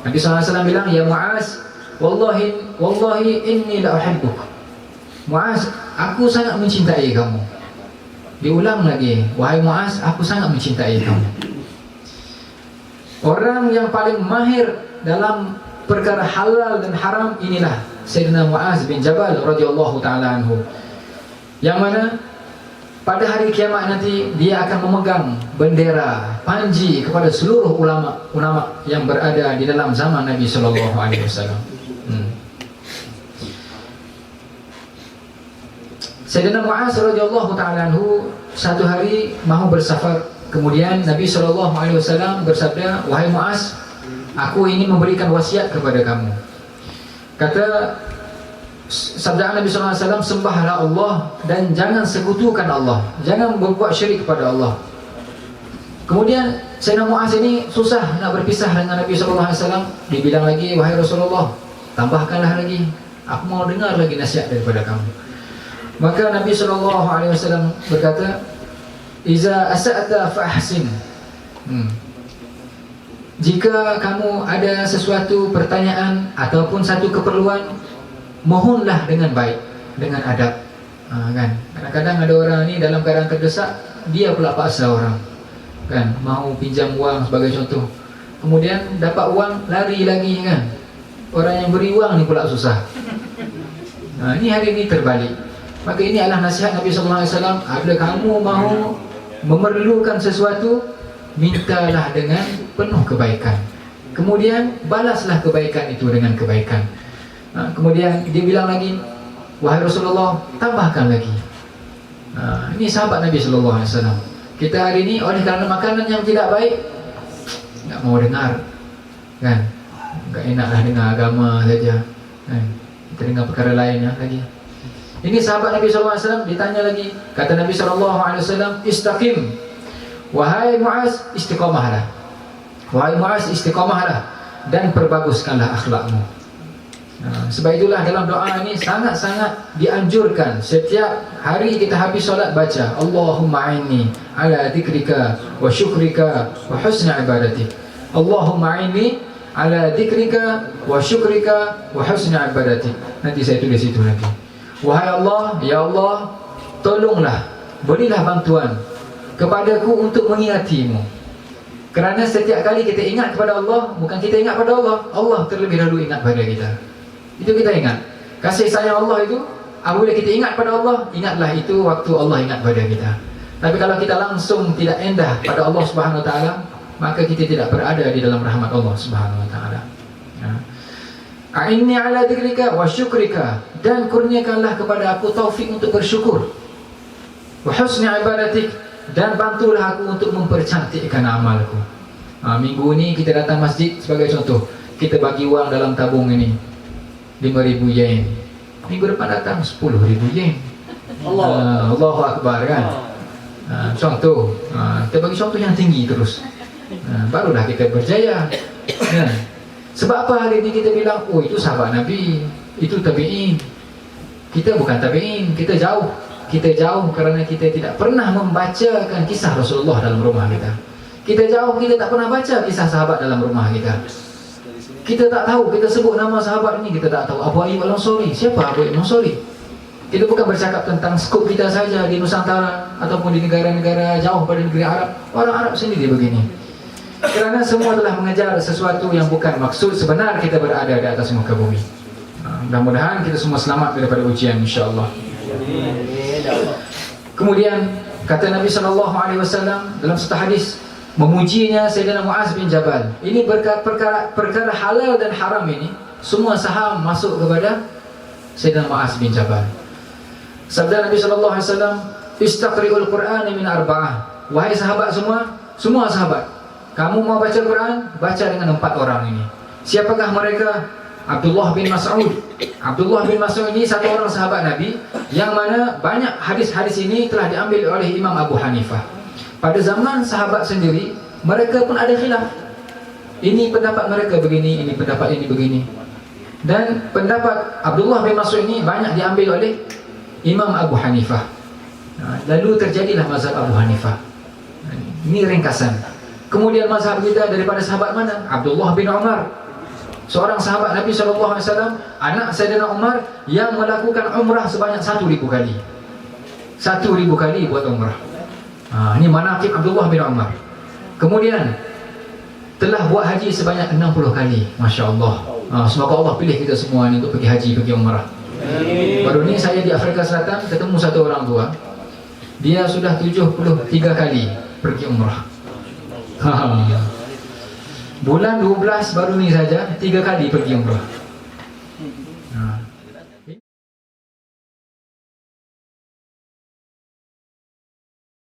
Nabi SAW bilang, ya Muaz, wallahi inni la uhibbuk. Muaz, aku sangat mencintai kamu. Diulang lagi, wahai Muaz, aku sangat mencintai kamu. Orang yang paling mahir dalam perkara halal dan haram inilah Sayyidina Muaz bin Jabal radhiyallahu taala anhu, yang mana pada hari kiamat nanti dia akan memegang bendera panji kepada seluruh ulama yang berada di dalam zaman Nabi sallallahu alaihi wasallam. Sayyidina Muaz radhiyallahu taala anhu satu hari mahu bersafar, kemudian Nabi sallallahu alaihi wasallam bersabda, wahai Muaz, aku ingin memberikan wasiat kepada kamu. Kata sabda Nabi sallallahu alaihi wasallam, sembahlah Allah dan jangan sekutukan Allah, jangan berbuat syirik kepada Allah. Kemudian Sayyidina Muaz ini susah nak berpisah dengan Nabi sallallahu alaihi wasallam. Dibilang lagi, wahai Rasulullah, tambahkanlah lagi, aku mau dengar lagi nasihat daripada kamu. Maka Nabi SAW berkata, Iza asa'ata fa'ahsin. Jika kamu ada sesuatu pertanyaan ataupun satu keperluan, mohonlah dengan baik, dengan adab. Kan? Kadang-kadang ada orang ni dalam keadaan terdesak, dia pula paksa orang, kan? Mau pinjam uang sebagai contoh, kemudian dapat uang, lari lagi, kan? Orang yang beri uang ni pula susah. Ini hari ini terbalik. Maka ini adalah nasihat Nabi SAW. Apabila kamu mahu memerlukan sesuatu, mintalah dengan penuh kebaikan, kemudian balaslah kebaikan itu dengan kebaikan. Kemudian dia bilang lagi, wahai Rasulullah, tambahkan lagi. Ini sahabat Nabi SAW. Kita hari ini oleh kerana makanan yang tidak baik, tak mau dengar, kan? Tak enaklah dengar agama saja, kan? Kita dengar perkara lain lagi. Ini sahabat Nabi SAW ditanya lagi. Kata Nabi SAW, istaqim. Wahai Muaz, istiqamahlah. Wahai Muaz, istiqamahlah dan perbaguskanlah akhlakmu. Sebab itulah dalam doa ini sangat-sangat dianjurkan setiap hari kita habis solat baca, Allahumma inni ala dzikrika wa syukrika wa husni ibadatik. Allahumma inni ala dzikrika wa syukrika wa husni ibadatik. Nanti saya tulis itu nanti. Wahai Allah, ya Allah, tolonglah, berilah bantuan kepadaku untuk mengingatimu. Kerana setiap kali kita ingat kepada Allah, bukan kita ingat pada Allah, Allah terlebih dahulu ingat pada kita. Itu kita ingat. Kasih sayang Allah itu, apabila kita ingat pada Allah, ingatlah itu waktu Allah ingat pada kita. Tapi kalau kita langsung tidak endah pada Allah Subhanahu Wa Taala, maka kita tidak berada di dalam rahmat Allah Subhanahu Wa Taala. A'inni ala dzikrika wa syukrika, dan kurniakanlah kepada aku taufik untuk bersyukur. Wa husni ibadatik, dan bantulah aku untuk mempercantikkan amalku. Minggu ni kita datang masjid sebagai contoh, kita bagi wang dalam tabung ini 5,000 yen. Minggu depan datang 10,000 yen. Allahu Akbar kan. Contoh, kita bagi contoh yang tinggi terus. Barulah kita berjaya. Sebab apa hari ini kita bilang, oh itu sahabat Nabi, itu tabi'in. Kita bukan tabi'in, kita jauh. Kita jauh kerana kita tidak pernah membacakan kisah Rasulullah dalam rumah kita. Kita jauh, kita tak pernah baca kisah sahabat dalam rumah kita. Kita tak tahu, kita sebut nama sahabat ini, kita tak tahu Abu Ayyub Al-Ansari. Siapa Abu Ayyub Al-Ansari? Kita bukan bercakap tentang skop kita saja di Nusantara ataupun di negara-negara jauh pada negeri Arab. Orang Arab sendiri begini. Kerana semua telah mengejar sesuatu yang bukan maksud sebenar kita berada di atas muka bumi. Mudah-mudahan kita semua selamat daripada ujian, insya-Allah. Kemudian kata Nabi SAW dalam satu hadis, memujinya Sayyidina Muaz bin Jabal. Ini perkara halal dan haram ini semua saham masuk kepada Sayyidina Muaz bin Jabal. Sabda Nabi SAW, istaqri'ul Qur'an min arba'ah. Wahai sahabat semua sahabat, kamu mau baca Quran, baca dengan 4 orang ini. Siapakah mereka? Abdullah bin Mas'ud. Abdullah bin Mas'ud ini satu orang sahabat Nabi, yang mana banyak hadis-hadis ini telah diambil oleh Imam Abu Hanifah. Pada zaman sahabat sendiri, mereka pun ada khilaf. Ini pendapat mereka begini, ini pendapat ini begini. Dan pendapat Abdullah bin Mas'ud ini banyak diambil oleh Imam Abu Hanifah. Lalu terjadilah mazhab Abu Hanifah. Ini ringkasan. Kemudian mazhab kita daripada sahabat mana? Abdullah bin Umar, seorang sahabat Nabi SAW, anak Sayyidina Umar, yang melakukan umrah sebanyak 1,000 kali. 1,000 kali buat umrah. Ini manaqib Abdullah bin Umar. Kemudian telah buat haji sebanyak 60 kali. Masya Allah. Semoga Allah pilih kita semua ini untuk pergi haji, pergi umrah. Baru ni saya di Afrika Selatan ketemu satu orang tua, dia sudah 73 kali pergi umrah. Bulan 12 baru ni saja 3 kali pergi umrah.